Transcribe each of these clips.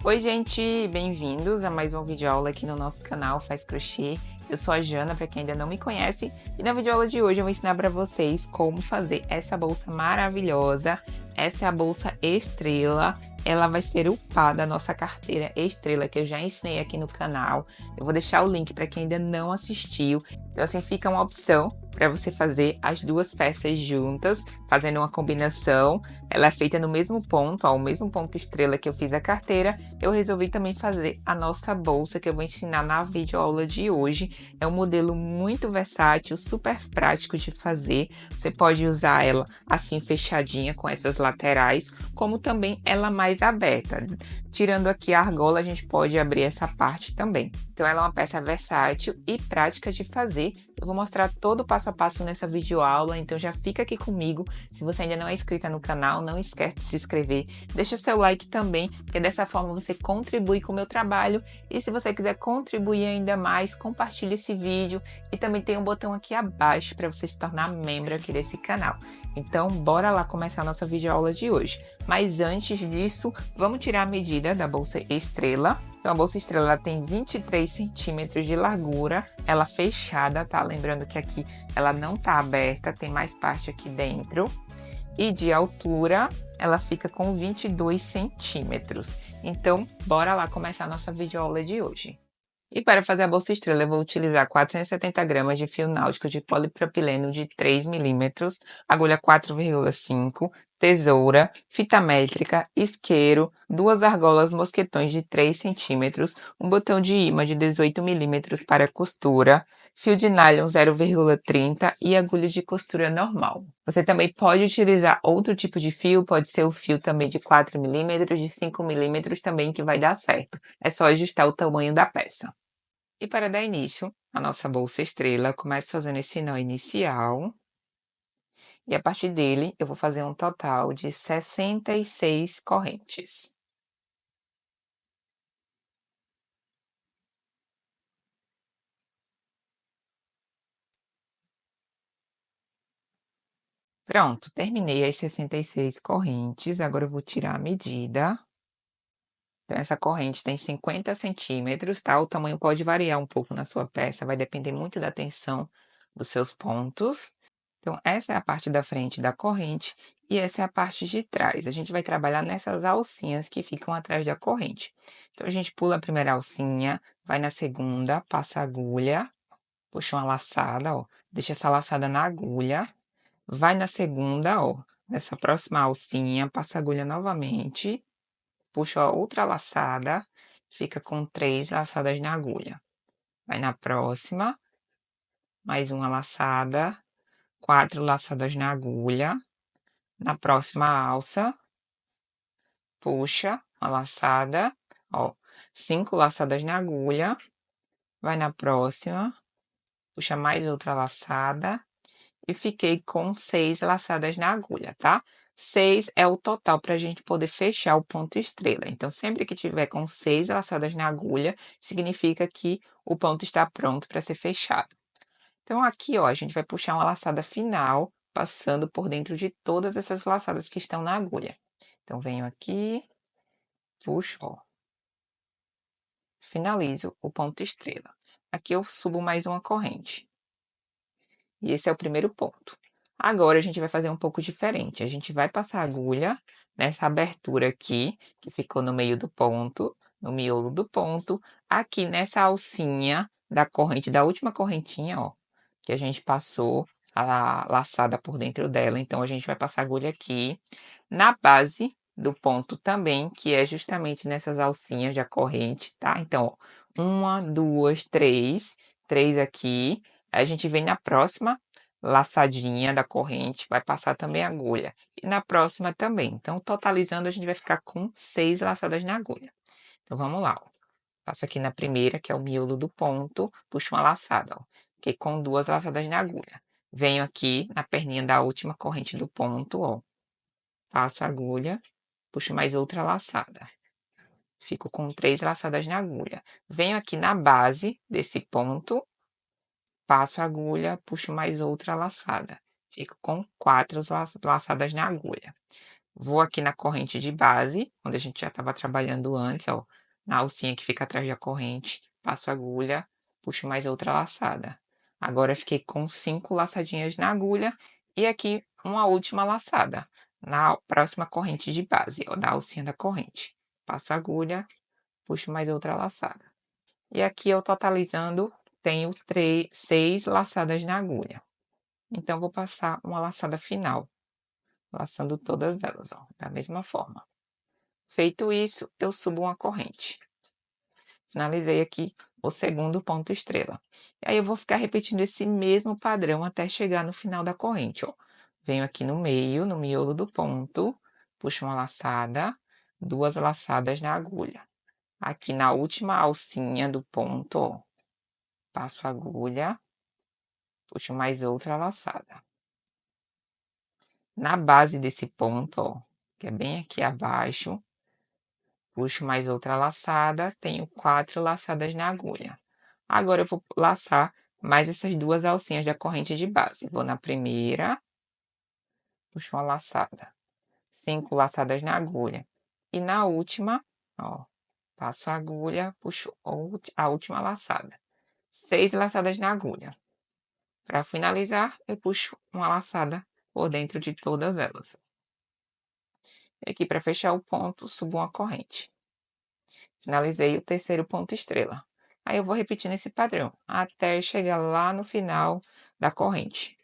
Oi, gente, bem-vindos a mais um vídeo aula aqui no nosso canal Faz Crochê. Eu sou a Jana, para quem ainda não me conhece, e na videoaula de hoje eu vou ensinar para vocês como fazer essa bolsa maravilhosa. Essa é a bolsa Estrela. Ela vai ser o par da nossa carteira Estrela, que eu já ensinei aqui no canal. Eu vou deixar o link para quem ainda não assistiu. Então, assim, fica uma opção para você fazer as duas peças juntas, fazendo uma combinação. Ela é feita no mesmo ponto, ó, o mesmo ponto estrela que eu fiz a carteira. Eu resolvi também fazer a nossa bolsa, que eu vou ensinar na videoaula de hoje. É um modelo muito versátil, super prático de fazer. Você pode usar ela assim fechadinha com essas laterais, como também ela mais aberta. Tirando aqui a argola, a gente pode abrir essa parte também. Então ela é uma peça versátil e prática de fazer. Eu vou mostrar todo o passo a passo nessa videoaula, então já fica aqui comigo. Se você ainda não é inscrita no canal, não esquece de se inscrever. Deixa seu like também, porque dessa forma você contribui com o meu trabalho. E se você quiser contribuir ainda mais, compartilhe esse vídeo. E também tem um botão aqui abaixo para você se tornar membro aqui desse canal. Então, bora lá começar a nossa videoaula de hoje. Mas antes disso, vamos tirar a medida da bolsa Estrela. Então, a bolsa Estrela tem 23 centímetros de largura, ela fechada, tá? Lembrando que aqui ela não tá aberta, tem mais parte aqui dentro. E de altura, ela fica com 22 centímetros. Então, bora lá começar a nossa videoaula de hoje. E para fazer a bolsa estrela, eu vou utilizar 470 gramas de fio náutico de polipropileno de 3 milímetros, agulha 4,5, tesoura, fita métrica, isqueiro, duas argolas mosquetões de 3 centímetros, um botão de imã de 18 milímetros para costura, fio de nylon 0,30 e agulha de costura normal. Você também pode utilizar outro tipo de fio, pode ser o fio também de 4 milímetros, de 5 milímetros também que vai dar certo. É só ajustar o tamanho da peça. E para dar início à nossa bolsa estrela, começo fazendo esse nó inicial. E a partir dele, eu vou fazer um total de 66 correntes. Pronto, terminei as 66 correntes. Agora eu vou tirar a medida. Então, essa corrente tem 50 centímetros, tá? O tamanho pode variar um pouco na sua peça, vai depender muito da tensão dos seus pontos. Então, essa é a parte da frente da corrente e essa é a parte de trás. A gente vai trabalhar nessas alcinhas que ficam atrás da corrente. Então, a gente pula a primeira alcinha, vai na segunda, passa a agulha, puxa uma laçada, ó. Deixa essa laçada na agulha, vai na segunda, ó. Nessa próxima alcinha, passa a agulha novamente, puxa a outra laçada, fica com 3 laçadas na agulha. Vai na próxima, mais uma laçada, 4 laçadas na agulha. Na próxima alça, puxa a laçada, ó, 5 laçadas na agulha, vai na próxima, puxa mais outra laçada e fiquei com 6 laçadas na agulha, tá? 6 é o total para a gente poder fechar o ponto estrela. Então, sempre que tiver com 6 laçadas na agulha, significa que o ponto está pronto para ser fechado. Então, aqui, ó, a gente vai puxar uma laçada final, passando por dentro de todas essas laçadas que estão na agulha. Então, venho aqui, puxo, ó. Finalizo o ponto estrela. Aqui eu subo mais uma corrente. E esse é o primeiro ponto. Agora, a gente vai fazer um pouco diferente. A gente vai passar a agulha nessa abertura aqui, que ficou no meio do ponto, no miolo do ponto, aqui nessa alcinha da corrente, da última correntinha, ó, que a gente passou a laçada por dentro dela. Então, a gente vai passar a agulha aqui na base do ponto também, que é justamente nessas alcinhas da corrente, tá? Então, ó, uma, duas, três aqui. A gente vem na próxima laçadinha da corrente, vai passar também a agulha. E na próxima também. Então, totalizando, a gente vai ficar com 6 laçadas na agulha. Então, vamos lá, ó. Passo aqui na primeira, que é o miolo do ponto, puxo uma laçada, ó. Fiquei com 2 laçadas na agulha. Venho aqui na perninha da última corrente do ponto, ó. Passo a agulha, puxo mais outra laçada. Fico com 3 laçadas na agulha. Venho aqui na base desse ponto, passo a agulha, puxo mais outra laçada. Fico com 4 laçadas na agulha. Vou aqui na corrente de base, onde a gente já estava trabalhando antes, ó, na alcinha que fica atrás da corrente, passo a agulha, puxo mais outra laçada. Agora fiquei com 5 laçadinhas na agulha e aqui uma última laçada, na próxima corrente de base, ó, da alcinha da corrente. Passo a agulha, puxo mais outra laçada. E aqui eu totalizando, tenho 6 laçadas na agulha. Então, vou passar uma laçada final, laçando todas elas, ó, da mesma forma. Feito isso, eu subo uma corrente. Finalizei aqui o segundo ponto estrela. E aí, eu vou ficar repetindo esse mesmo padrão até chegar no final da corrente, ó. Venho aqui no meio, no miolo do ponto, puxo uma laçada, 2 laçadas na agulha. Aqui na última alcinha do ponto, ó, passo a agulha, puxo mais outra laçada. Na base desse ponto, ó, que é bem aqui abaixo, puxo mais outra laçada, tenho 4 laçadas na agulha. Agora eu vou laçar mais essas 2 alcinhas da corrente de base. Vou na primeira, puxo uma laçada, 5 laçadas na agulha. E na última, ó, passo a agulha, puxo a última laçada. 6 laçadas na agulha. Para finalizar, eu puxo uma laçada por dentro de todas elas. E aqui, para fechar o ponto, subo uma corrente. Finalizei o terceiro ponto estrela. Aí eu vou repetindo esse padrão até chegar lá no final da corrente.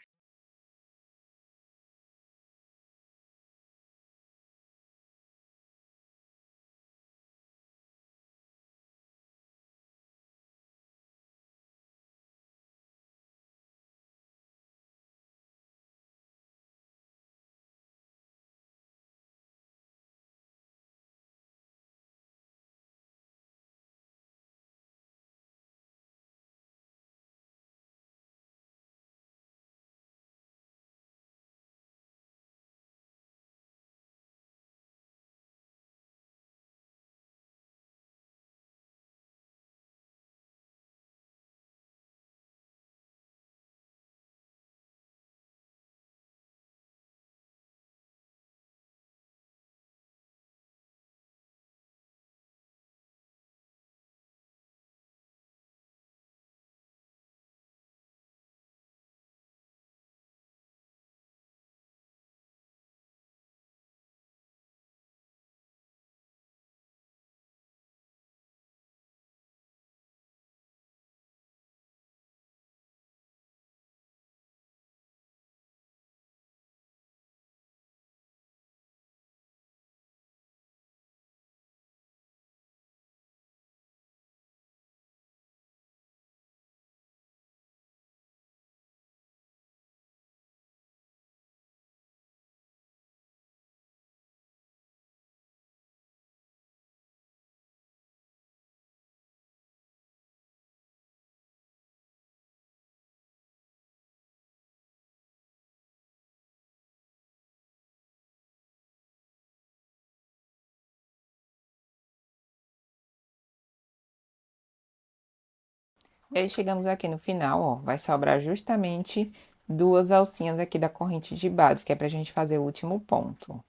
E aí chegamos aqui no final, ó, vai sobrar justamente 2 alcinhas aqui da corrente de base, que é pra gente fazer o último ponto.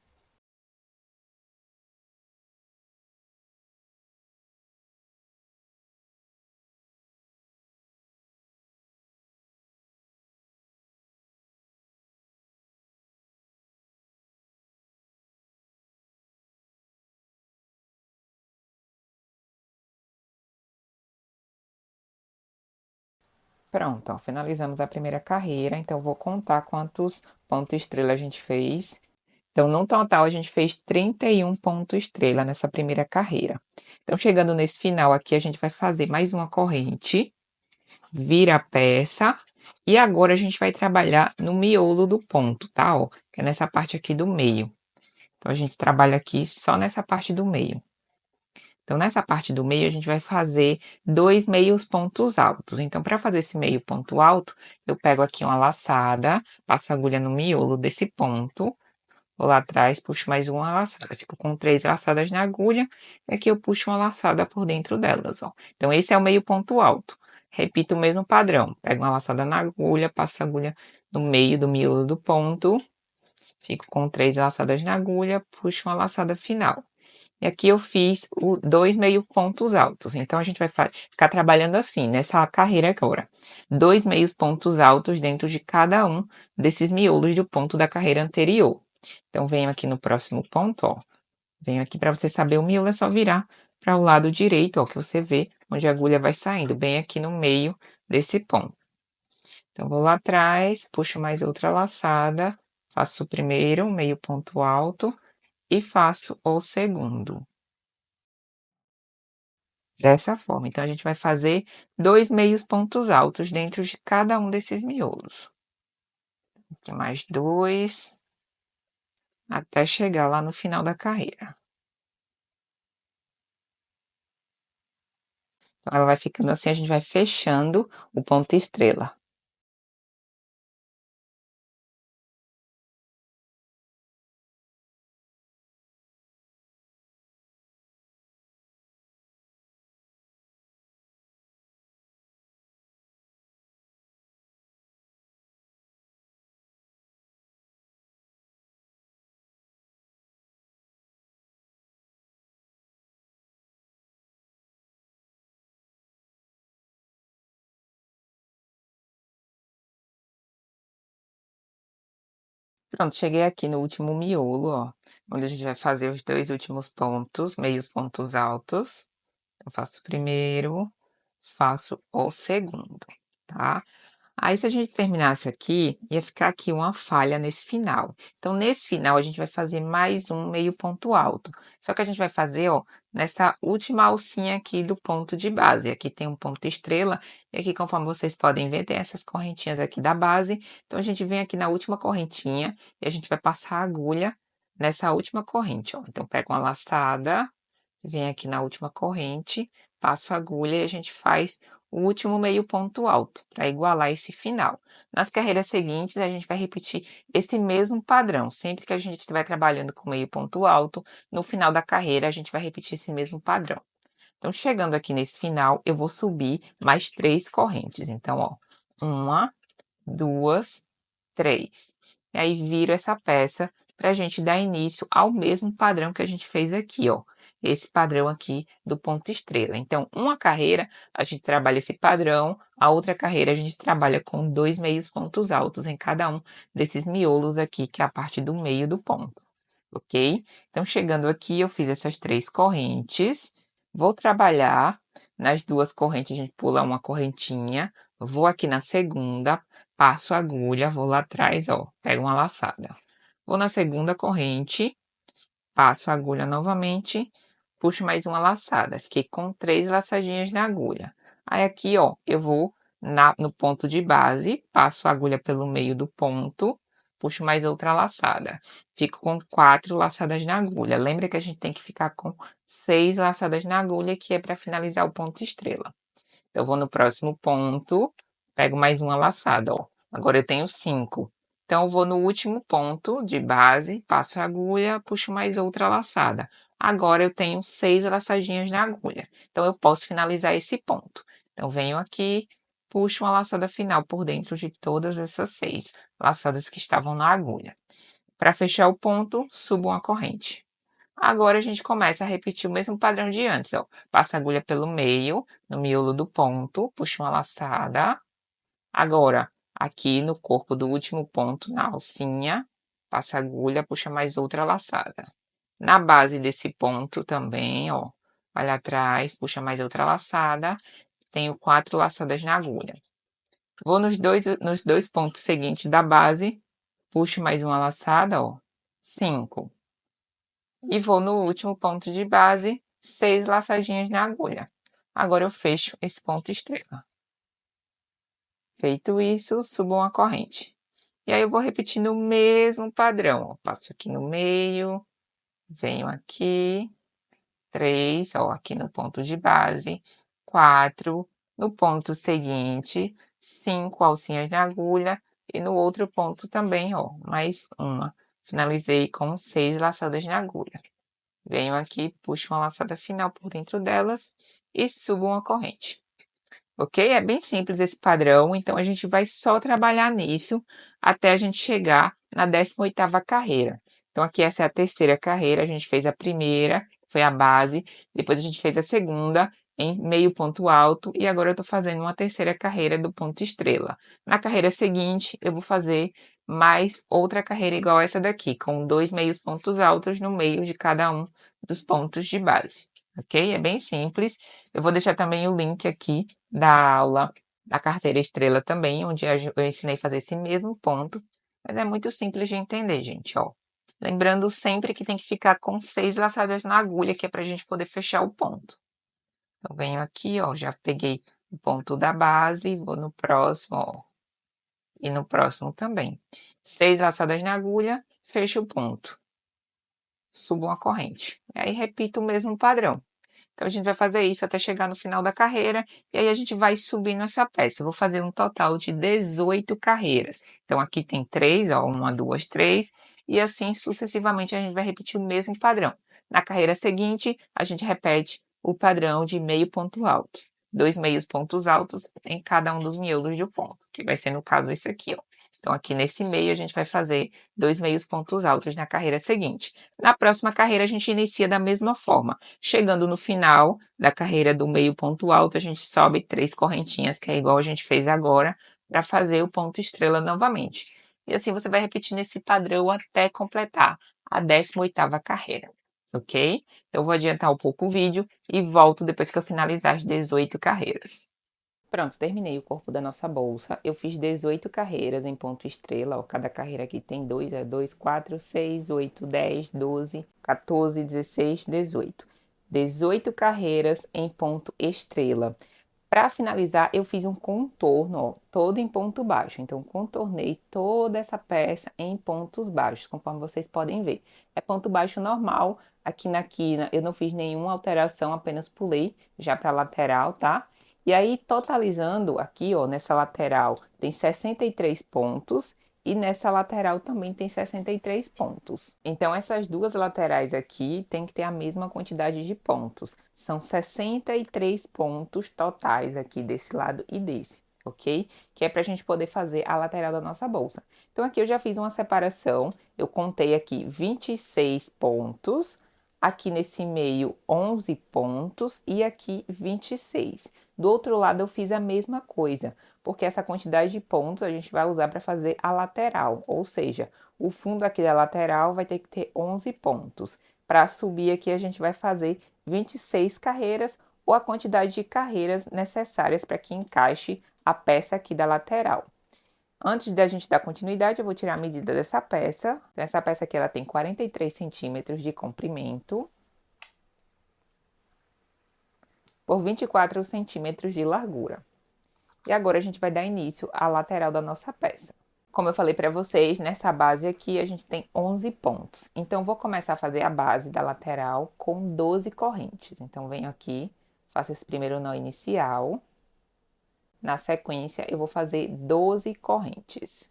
Pronto, ó, finalizamos a primeira carreira, então vou contar quantos pontos estrela a gente fez. Então, no total, a gente fez 31 pontos estrela nessa primeira carreira. Então, chegando nesse final aqui, a gente vai fazer mais uma corrente, vira a peça, e agora a gente vai trabalhar no miolo do ponto, tá? Ó, que é nessa parte aqui do meio. Então, a gente trabalha aqui só nessa parte do meio. Então, nessa parte do meio, a gente vai fazer 2 meios pontos altos. Então, para fazer esse meio ponto alto, eu pego aqui uma laçada, passo a agulha no miolo desse ponto, vou lá atrás, puxo mais uma laçada. Fico com 3 laçadas na agulha, e aqui eu puxo uma laçada por dentro delas, ó. Então, esse é o meio ponto alto. Repito o mesmo padrão. Pego uma laçada na agulha, passo a agulha no meio do miolo do ponto, Fico com 3 laçadas na agulha, puxo uma laçada final. E aqui eu fiz 2 meio pontos altos, então a gente vai ficar trabalhando assim, nessa carreira agora. 2 meios pontos altos dentro de cada um desses miolos do ponto da carreira anterior. Então, venho aqui no próximo ponto, ó. Venho aqui para você saber o miolo, é só virar para o lado direito, ó, que você vê onde a agulha vai saindo, bem aqui no meio desse ponto. Então, vou lá atrás, puxo mais outra laçada, faço o primeiro meio ponto alto e faço o segundo. Dessa forma. Então, a gente vai fazer 2 meios pontos altos dentro de cada um desses miolos. Aqui mais 2, até chegar lá no final da carreira. Então, ela vai ficando assim, a gente vai fechando o ponto estrela. Pronto, cheguei aqui no último miolo, ó, onde a gente vai fazer os 2 últimos pontos, meios pontos altos. Eu faço o primeiro, faço o segundo, tá? Aí, se a gente terminasse aqui, ia ficar aqui uma falha nesse final. Então, nesse final, a gente vai fazer mais um meio ponto alto. Só que a gente vai fazer, ó, nessa última alcinha aqui do ponto de base. Aqui tem um ponto estrela, e aqui, conforme vocês podem ver, tem essas correntinhas aqui da base. Então, a gente vem aqui na última correntinha, e a gente vai passar a agulha nessa última corrente, ó. Então, pega uma laçada, vem aqui na última corrente, passo a agulha e a gente faz o último meio ponto alto, para igualar esse final. Nas carreiras seguintes, a gente vai repetir esse mesmo padrão. Sempre que a gente estiver trabalhando com meio ponto alto, no final da carreira, a gente vai repetir esse mesmo padrão. Então, chegando aqui nesse final, eu vou subir mais 3 correntes. Então, ó, 1, 2, 3. E aí, viro essa peça para a gente dar início ao mesmo padrão que a gente fez aqui, ó. Esse padrão aqui do ponto estrela. Então, uma carreira, a gente trabalha esse padrão, a outra carreira, a gente trabalha com 2 meios pontos altos em cada um desses miolos aqui, que é a parte do meio do ponto, ok? Então, chegando aqui, eu fiz essas 3 correntes, vou trabalhar nas 2 correntes, a gente pula uma correntinha, vou aqui na segunda, passo a agulha, vou lá atrás, ó, pego uma laçada. Vou na segunda corrente, passo a agulha novamente, puxo mais uma laçada. Fiquei com 3 laçadinhas na agulha. Aí aqui, ó, eu vou no ponto de base, passo a agulha pelo meio do ponto, puxo mais outra laçada. Fico com 4 laçadas na agulha. Lembra que a gente tem que ficar com 6 laçadas na agulha, que é para finalizar o ponto estrela. Eu vou no próximo ponto, pego mais uma laçada, ó. Agora eu tenho 5. Então, eu vou no último ponto de base, passo a agulha, puxo mais outra laçada. Agora eu tenho 6 laçadinhas na agulha. Então, eu posso finalizar esse ponto. Então, venho aqui, puxo uma laçada final por dentro de todas essas 6 laçadas que estavam na agulha. Para fechar o ponto, subo uma corrente. Agora a gente começa a repetir o mesmo padrão de antes, ó. Passa a agulha pelo meio, no miolo do ponto, puxa uma laçada. Agora, aqui no corpo do último ponto, na alcinha, passa a agulha, puxa mais outra laçada. Na base desse ponto também, ó, vai lá atrás, puxa mais outra laçada. Tenho 4 laçadas na agulha. Vou nos dois pontos seguintes da base, puxo mais uma laçada, ó, 5. E vou no último ponto de base, 6 laçadinhas na agulha. Agora eu fecho esse ponto estrela. Feito isso, subo uma corrente. E aí eu vou repetindo o mesmo padrão, ó. Passo aqui no meio, venho aqui, 3, ó, aqui no ponto de base, 4, no ponto seguinte, 5 alcinhas na agulha, e no outro ponto também, ó, mais uma. Finalizei com 6 laçadas na agulha. Venho aqui, puxo uma laçada final por dentro delas e subo uma corrente. ok? É bem simples esse padrão, então a gente vai só trabalhar nisso até a gente chegar na 18ª carreira. Então aqui essa é a terceira carreira, a gente fez a primeira, foi a base, depois a gente fez a segunda em meio ponto alto e agora eu tô fazendo uma terceira carreira do ponto estrela. Na carreira seguinte, eu vou fazer mais outra carreira igual essa daqui, com 2 meios pontos altos no meio de cada um dos pontos de base, ok? É bem simples. Eu vou deixar também o link aqui da aula da carteira estrela também, onde eu ensinei a fazer esse mesmo ponto, mas é muito simples de entender, gente, ó. Lembrando sempre que tem que ficar com 6 laçadas na agulha, que é para a gente poder fechar o ponto. Então, venho aqui, ó, já peguei o ponto da base, vou no próximo, ó, e no próximo também. 6 laçadas na agulha, fecho o ponto. Subo uma corrente. E aí, repito o mesmo padrão. Então, a gente vai fazer isso até chegar no final da carreira, e aí a gente vai subindo essa peça. Eu vou fazer um total de 18 carreiras. Então, aqui tem 3, ó, 1, 2, 3, e assim sucessivamente a gente vai repetir o mesmo padrão. Na carreira seguinte, a gente repete o padrão de meio ponto alto. 2 meios pontos altos em cada um dos miolos do ponto, que vai ser no caso esse aqui, ó. Então, aqui nesse meio, a gente vai fazer 2 meios pontos altos na carreira seguinte. Na próxima carreira, a gente inicia da mesma forma. Chegando no final da carreira do meio ponto alto, a gente sobe 3 correntinhas, que é igual a gente fez agora, para fazer o ponto estrela novamente. E assim você vai repetindo esse padrão até completar a 18ª carreira, ok? Então, eu vou adiantar um pouco o vídeo e volto depois que eu finalizar as 18 carreiras. Pronto, terminei o corpo da nossa bolsa. Eu fiz 18 carreiras em ponto estrela, ó, cada carreira aqui tem 2, 2, 4, 6, 8, 10, 12, 14, 16, 18. 18 carreiras em ponto estrela. Para finalizar, eu fiz um contorno, ó, todo em ponto baixo. Então, contornei toda essa peça em pontos baixos, conforme vocês podem ver. É ponto baixo normal. Aqui na quina eu não fiz nenhuma alteração, apenas pulei já para a lateral, tá? E aí, totalizando aqui, ó, nessa lateral tem 63 pontos e nessa lateral também tem 63 pontos. Então, essas duas laterais aqui tem que ter a mesma quantidade de pontos. São 63 pontos totais aqui desse lado e desse, ok? Que é para a gente poder fazer a lateral da nossa bolsa. Então, aqui eu já fiz uma separação. Eu contei aqui 26 pontos. Aqui nesse meio, 11 pontos e aqui 26. Do outro lado, eu fiz a mesma coisa, porque essa quantidade de pontos a gente vai usar para fazer a lateral, ou seja, o fundo aqui da lateral vai ter que ter 11 pontos. Para subir aqui, a gente vai fazer 26 carreiras ou a quantidade de carreiras necessárias para que encaixe a peça aqui da lateral. Antes da gente dar continuidade, eu vou tirar a medida dessa peça. Então, essa peça aqui ela tem 43 centímetros de comprimento por 24 centímetros de largura. E agora a gente vai dar início à lateral da nossa peça. Como eu falei para vocês, nessa base aqui a gente tem 11 pontos. Então, vou começar a fazer a base da lateral com 12 correntes. Então, venho aqui, faço esse primeiro nó inicial. Na sequência, eu vou fazer 12 correntes.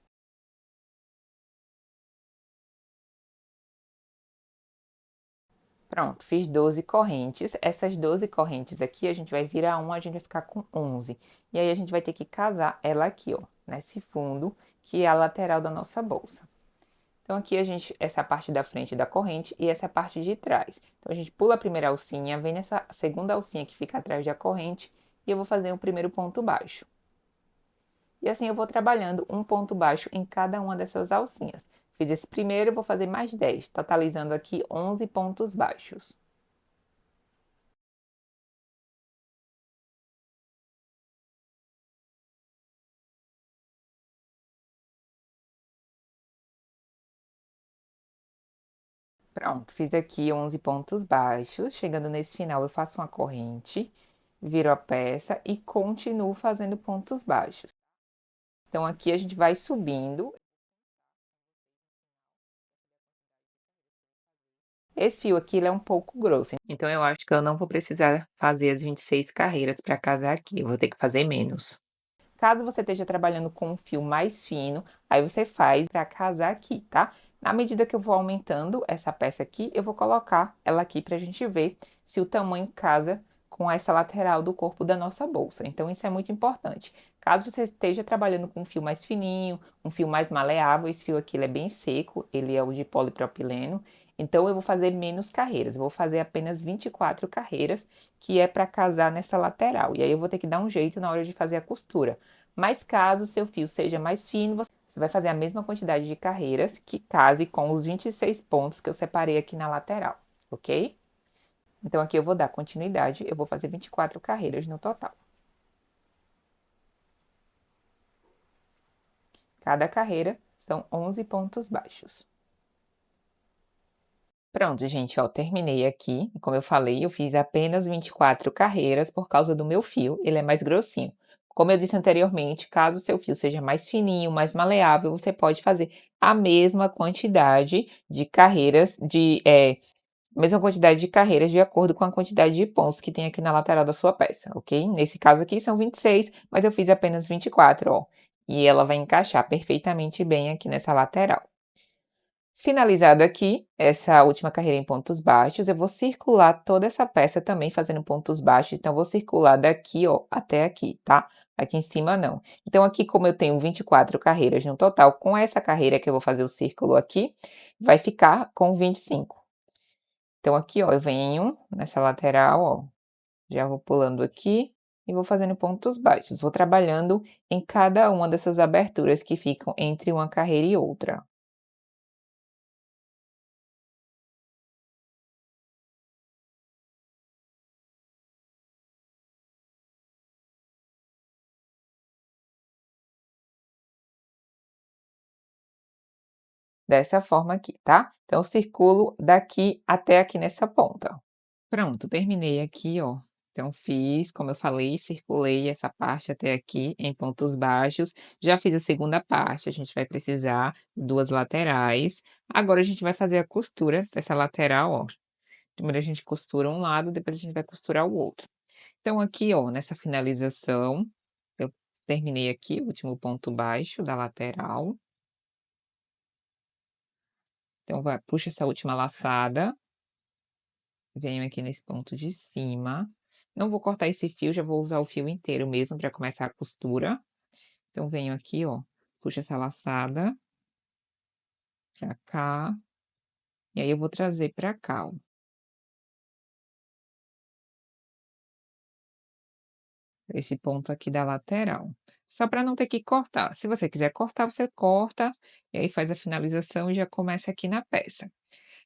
Pronto, fiz 12 correntes. Essas 12 correntes aqui, a gente vai virar uma, a gente vai ficar com 11. E aí, a gente vai ter que casar ela aqui, ó, nesse fundo, que é a lateral da nossa bolsa. Então, aqui a gente, essa é a parte da frente da corrente e essa é a parte de trás. Então, a gente pula a primeira alcinha, vem nessa segunda alcinha que fica atrás da corrente e eu vou fazer o primeiro ponto baixo. E assim eu vou trabalhando um ponto baixo em cada uma dessas alcinhas. Fiz esse primeiro, vou fazer mais 10, totalizando aqui 11 pontos baixos. Pronto, fiz aqui 11 pontos baixos. Chegando nesse final, eu faço uma corrente, viro a peça e continuo fazendo pontos baixos. Então, aqui a gente vai subindo. Esse fio aqui ele é um pouco grosso, então eu acho que eu não vou precisar fazer as 26 carreiras para casar aqui, eu vou ter que fazer menos. Caso você esteja trabalhando com um fio mais fino, aí você faz para casar aqui, tá? Na medida que eu vou aumentando essa peça aqui, eu vou colocar ela aqui para a gente ver se o tamanho casa com essa lateral do corpo da nossa bolsa. Então, isso é muito importante. Caso você esteja trabalhando com um fio mais fininho, um fio mais maleável, esse fio aqui ele é bem seco, ele é o de polipropileno. Então, eu vou fazer menos carreiras, eu vou fazer apenas 24 carreiras, que é para casar nessa lateral. E aí, eu vou ter que dar um jeito na hora de fazer a costura. Mas caso o seu fio seja mais fino, você vai fazer a mesma quantidade de carreiras que case com os 26 pontos que eu separei aqui na lateral, ok? Então, aqui eu vou dar continuidade, eu vou fazer 24 carreiras no total. Cada carreira são 11 pontos baixos. Pronto, gente, ó, terminei aqui. Como eu falei, eu fiz apenas 24 carreiras por causa do meu fio, ele é mais grossinho. Como eu disse anteriormente, caso o seu fio seja mais fininho, mais maleável, você pode fazer a mesma quantidade de carreiras, mesma quantidade de carreiras de acordo com a quantidade de pontos que tem aqui na lateral da sua peça, ok? Nesse caso aqui são 26, mas eu fiz apenas 24, ó. E ela vai encaixar perfeitamente bem aqui nessa lateral. Finalizado aqui, essa última carreira em pontos baixos, eu vou circular toda essa peça também fazendo pontos baixos, então vou circular daqui, ó, até aqui, tá? Aqui em cima não. Então aqui, como eu tenho 24 carreiras no total, com essa carreira que eu vou fazer o círculo aqui, vai ficar com 25. Então aqui, ó, eu venho nessa lateral, ó, já vou pulando aqui e vou fazendo pontos baixos. Vou trabalhando em cada uma dessas aberturas que ficam entre uma carreira e outra. Dessa forma aqui, tá? Então, eu circulo daqui até aqui nessa ponta. Pronto, terminei aqui, ó. Então, fiz, como eu falei, circulei essa parte até aqui em pontos baixos. Já fiz a segunda parte, a gente vai precisar de 2 laterais. Agora, a gente vai fazer a costura dessa lateral, ó. Primeiro a gente costura um lado, depois a gente vai costurar o outro. Então, aqui, ó, nessa finalização, eu terminei aqui o último ponto baixo da lateral. Então, puxa essa última laçada. Venho aqui nesse ponto de cima. Não vou cortar esse fio, já vou usar o fio inteiro mesmo para começar a costura. Então, venho aqui, ó, puxo essa laçada pra cá. E aí, eu vou trazer pra cá, ó. Esse ponto aqui da lateral. Só para não ter que cortar. Se você quiser cortar, você corta. E aí, faz a finalização e já começa aqui na peça.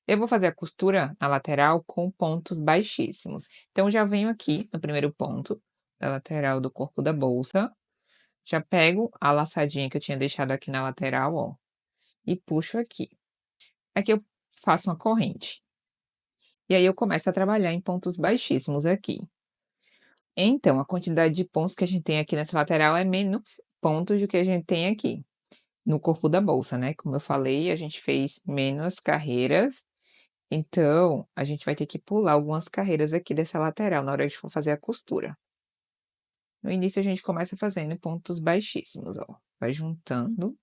Eu vou fazer a costura na lateral com pontos baixíssimos. Então, já venho aqui no primeiro ponto da lateral do corpo da bolsa. Já pego a laçadinha que eu tinha deixado aqui na lateral, ó, e puxo aqui. Aqui eu faço uma corrente. E aí eu começo a trabalhar em pontos baixíssimos aqui. Então, a quantidade de pontos que a gente tem aqui nessa lateral é menos pontos do que a gente tem aqui no corpo da bolsa, né? Como eu falei, a gente fez menos carreiras, então a gente vai ter que pular algumas carreiras aqui dessa lateral na hora que for fazer a costura. No início a gente começa fazendo pontos baixíssimos, ó. Vai juntando.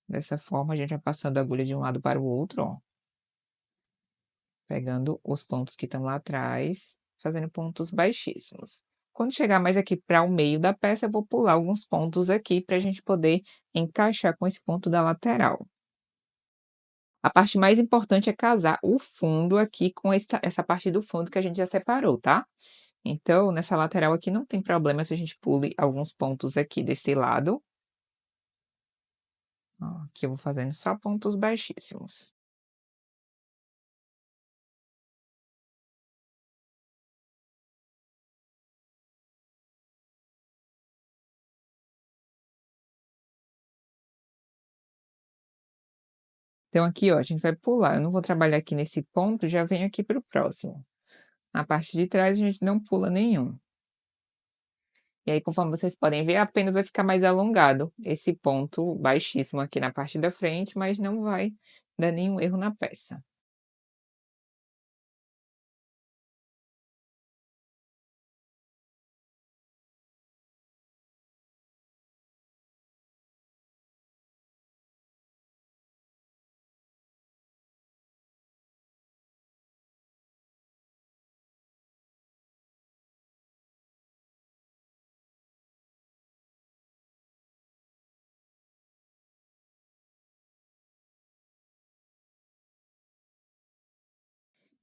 Dessa forma, a gente vai passando a agulha de um lado para o outro, ó. Pegando os pontos que estão lá atrás, fazendo pontos baixíssimos. Quando chegar mais aqui para o meio da peça, eu vou pular alguns pontos aqui para a gente poder encaixar com esse ponto da lateral. A parte mais importante é casar o fundo aqui com essa parte do fundo que a gente já separou, tá? Então, nessa lateral aqui não tem problema se a gente pule alguns pontos aqui desse lado. Ó, aqui eu vou fazendo só pontos baixíssimos. Então, aqui, ó, a gente vai pular. Eu não vou trabalhar aqui nesse ponto, já venho aqui para o próximo. Na parte de trás, a gente não pula nenhum. E aí, conforme vocês podem ver, apenas vai ficar mais alongado esse ponto baixíssimo aqui na parte da frente, mas não vai dar nenhum erro na peça.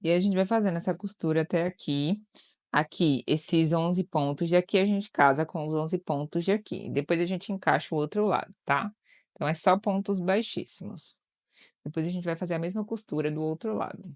E aí a gente vai fazendo essa costura até aqui. Aqui, esses 11 pontos de aqui, a gente casa com os 11 pontos de aqui. Depois a gente encaixa o outro lado, tá? Então é só pontos baixíssimos. Depois a gente vai fazer a mesma costura do outro lado.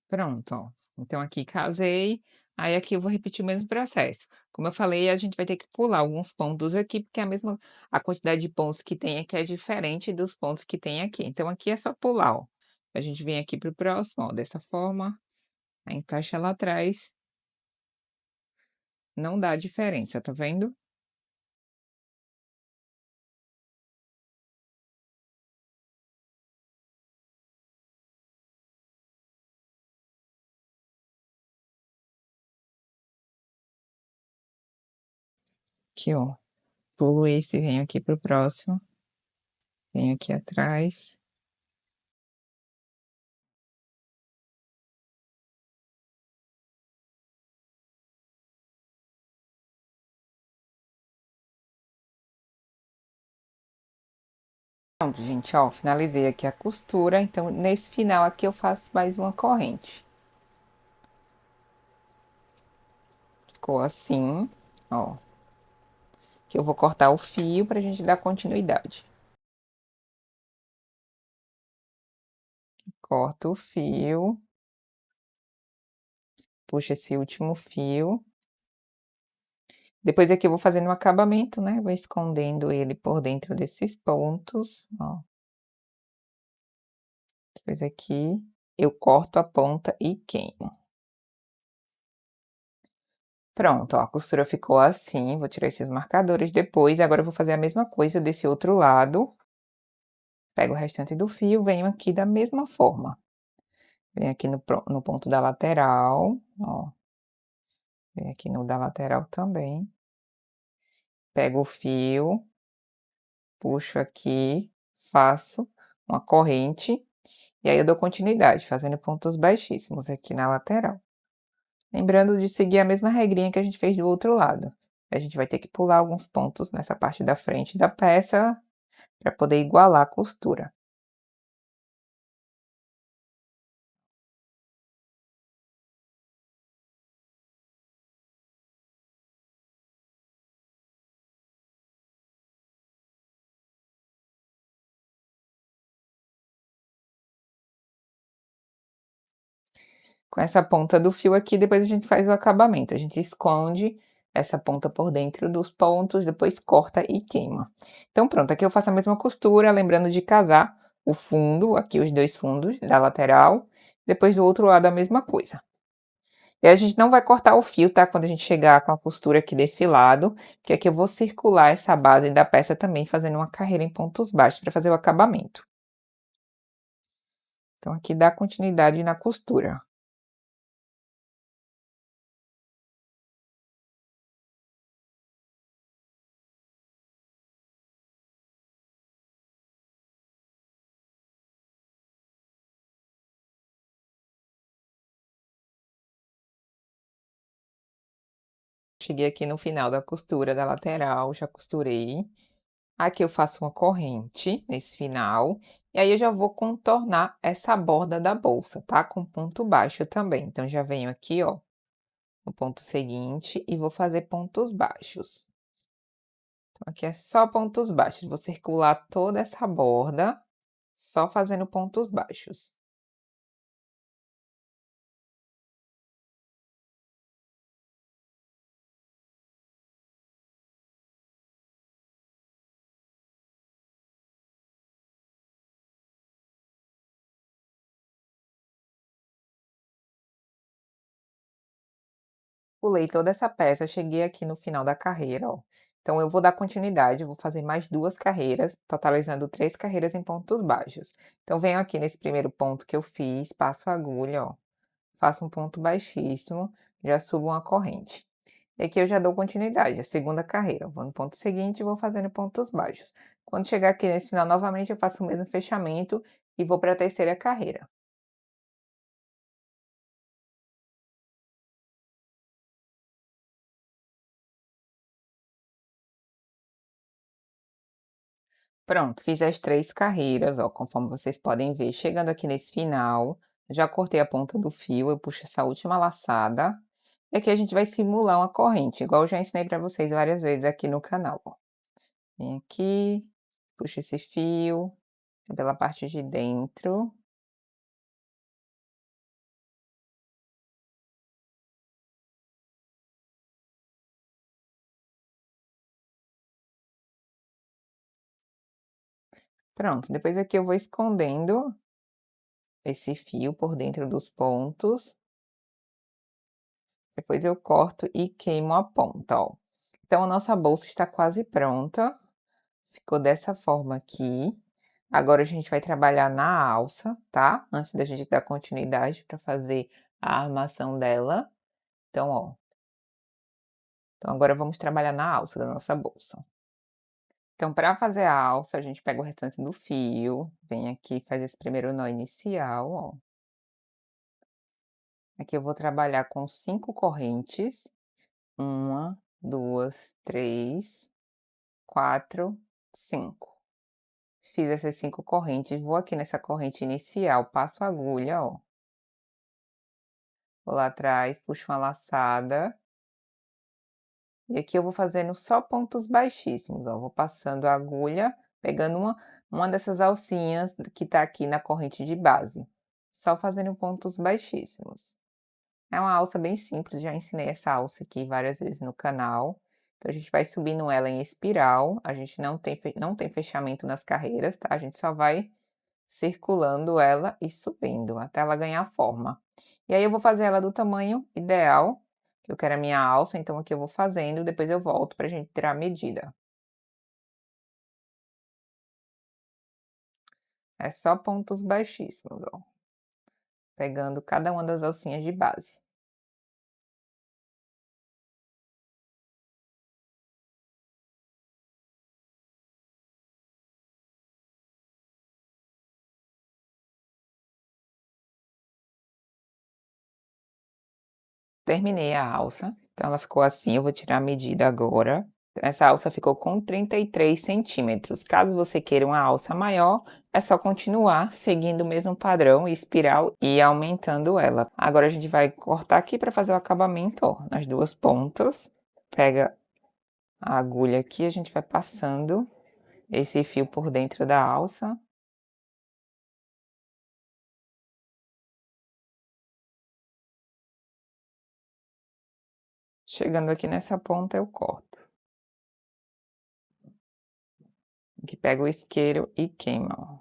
Pronto, ó. Então aqui casei, aí aqui eu vou repetir o mesmo processo. Como eu falei, a gente vai ter que pular alguns pontos aqui, porque a quantidade de pontos que tem aqui é diferente dos pontos que tem aqui. Então aqui é só pular, ó. A gente vem aqui pro próximo, ó, dessa forma, aí encaixa lá atrás. Não dá diferença, tá vendo? Aqui, ó. Pulo esse, venho aqui pro próximo, venho aqui atrás. Pronto, gente, ó, finalizei aqui a costura, então nesse final aqui eu faço mais uma corrente. Ficou assim, ó. Que eu vou cortar o fio pra gente dar continuidade. Corto o fio, puxo esse último fio. Depois aqui eu vou fazendo o acabamento, né, vou escondendo ele por dentro desses pontos, ó. Depois aqui eu corto a ponta e queimo. Pronto, ó, a costura ficou assim, vou tirar esses marcadores depois, agora eu vou fazer a mesma coisa desse outro lado. Pego o restante do fio, venho aqui da mesma forma. Venho aqui no ponto da lateral, ó. Venho aqui no da lateral também. Pego o fio, puxo aqui, faço uma corrente, e aí eu dou continuidade, fazendo pontos baixíssimos aqui na lateral. Lembrando de seguir a mesma regrinha que a gente fez do outro lado. A gente vai ter que pular alguns pontos nessa parte da frente da peça, para poder igualar a costura. Com essa ponta do fio aqui, depois a gente faz o acabamento. A gente esconde essa ponta por dentro dos pontos, depois corta e queima. Então pronto, aqui eu faço a mesma costura, lembrando de casar o fundo, aqui os 2 fundos da lateral, depois do outro lado a mesma coisa. E a gente não vai cortar o fio, tá, quando a gente chegar com a costura aqui desse lado, que aqui eu vou circular essa base da peça também, fazendo uma carreira em pontos baixos para fazer o acabamento. Então aqui dá continuidade na costura. Cheguei aqui no final da costura da lateral, já costurei. Aqui eu faço uma corrente nesse final, e aí eu já vou contornar essa borda da bolsa, tá? Com ponto baixo também. Então já venho aqui, ó, no ponto seguinte e vou fazer pontos baixos. Então aqui é só pontos baixos, vou circular toda essa borda, só fazendo pontos baixos. pulei toda essa peça, cheguei aqui no final da carreira, ó. Então eu vou dar continuidade, eu vou fazer mais 2 carreiras, totalizando 3 carreiras em pontos baixos. Então venho aqui nesse primeiro ponto que eu fiz, passo a agulha, ó, faço um ponto baixíssimo, já subo uma corrente. E aqui eu já dou continuidade, a segunda carreira, vou no ponto seguinte e vou fazendo pontos baixos. Quando chegar aqui nesse final novamente, eu faço o mesmo fechamento e vou para a terceira carreira. Pronto, fiz as 3 carreiras, ó, conforme vocês podem ver. Chegando aqui nesse final, já cortei a ponta do fio, eu puxo essa última laçada, e aqui a gente vai simular uma corrente, igual eu já ensinei para vocês várias vezes aqui no canal, ó. Vem aqui, puxa esse fio pela parte de dentro. Pronto, depois aqui eu vou escondendo esse fio por dentro dos pontos, depois eu corto e queimo a ponta, ó. Então a nossa bolsa está quase pronta, ficou dessa forma aqui. Agora a gente vai trabalhar na alça, tá? Antes da gente dar continuidade para fazer a armação dela. Então, ó, então agora vamos trabalhar na alça da nossa bolsa. Então, para fazer a alça, a gente pega o restante do fio, vem aqui, faz esse primeiro nó inicial, ó. Aqui eu vou trabalhar com 5 correntes. Uma, 2, 3, 4, 5. Fiz essas 5 correntes, vou aqui nessa corrente inicial, passo a agulha, ó. Vou lá atrás, puxo uma laçada. E aqui eu vou fazendo só pontos baixíssimos, ó. Vou passando a agulha, pegando uma dessas alcinhas que tá aqui na corrente de base. Só fazendo pontos baixíssimos. É uma alça bem simples, já ensinei essa alça aqui várias vezes no canal. Então a gente vai subindo ela em espiral, a gente não tem fechamento nas carreiras, tá? A gente só vai circulando ela e subindo até ela ganhar forma. E aí eu vou fazer ela do tamanho ideal, que eu quero a minha alça, então aqui eu vou fazendo, depois eu volto pra gente tirar a medida. É só pontos baixíssimos, ó, pegando cada uma das alcinhas de base. Terminei a alça, então ela ficou assim, eu vou tirar a medida agora. Essa alça ficou com 33 centímetros. Caso você queira uma alça maior, é só continuar seguindo o mesmo padrão, espiral e aumentando ela. Agora a gente vai cortar aqui para fazer o acabamento, ó, nas duas pontas. Pega a agulha aqui, a gente vai passando esse fio por dentro da alça. Chegando aqui nessa ponta, eu corto. Aqui pega o isqueiro e queima, ó.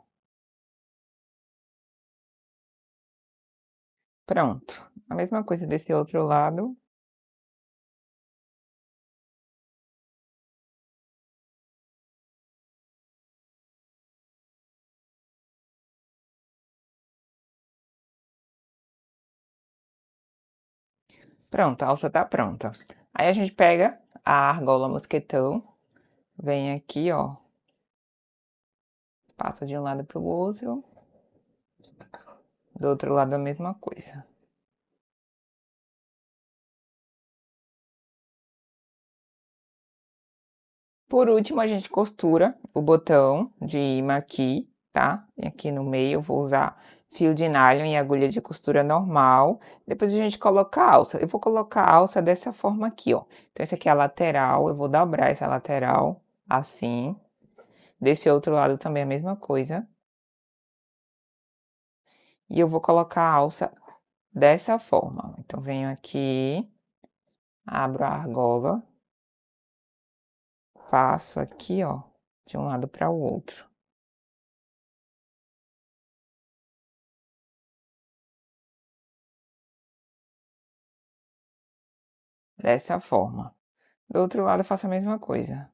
Pronto. A mesma coisa desse outro lado. Pronto, a alça tá pronta. Aí a gente pega a argola mosquetão, vem aqui, ó, passa de um lado pro outro, do outro lado a mesma coisa. Por último, a gente costura o botão de imã aqui, tá? E aqui no meio eu vou usar fio de nylon e agulha de costura normal. Depois a gente coloca a alça. Eu vou colocar a alça dessa forma aqui, ó. Então, essa aqui é a lateral, eu vou dobrar essa lateral, assim. Desse outro lado também a mesma coisa. E eu vou colocar a alça dessa forma. Então, venho aqui, abro a argola, passo aqui, ó, de um lado para o outro. dessa forma. Do outro lado eu faço a mesma coisa.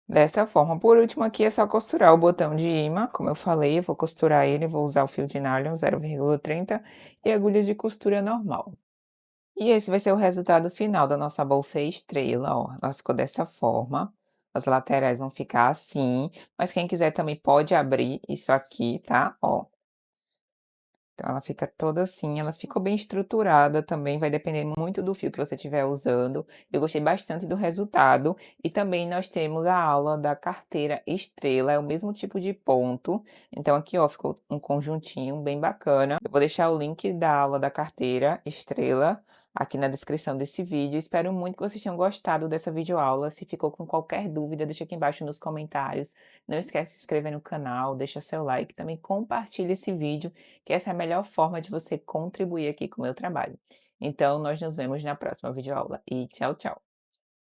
Dessa forma. Por último aqui é só costurar o botão de imã, como eu falei, eu vou costurar ele, vou usar o fio de nylon 0,30 e agulha de costura normal. E esse vai ser o resultado final da nossa bolsa estrela, ó, ela ficou dessa forma, as laterais vão ficar assim, mas quem quiser também pode abrir isso aqui, tá, ó. Então ela fica toda assim, ela ficou bem estruturada também, vai depender muito do fio que você estiver usando. Eu gostei bastante do resultado. E também nós temos a aula da carteira estrela, é o mesmo tipo de ponto. Então aqui, ó, ficou um conjuntinho bem bacana. Eu vou deixar o link da aula da carteira estrela aqui na descrição desse vídeo. Espero muito que vocês tenham gostado dessa videoaula. Se ficou com qualquer dúvida, deixa aqui embaixo nos comentários. Não esquece de se inscrever no canal, deixa seu like, também compartilha esse vídeo, que essa é a melhor forma de você contribuir aqui com o meu trabalho. Então, nós nos vemos na próxima videoaula e tchau, tchau.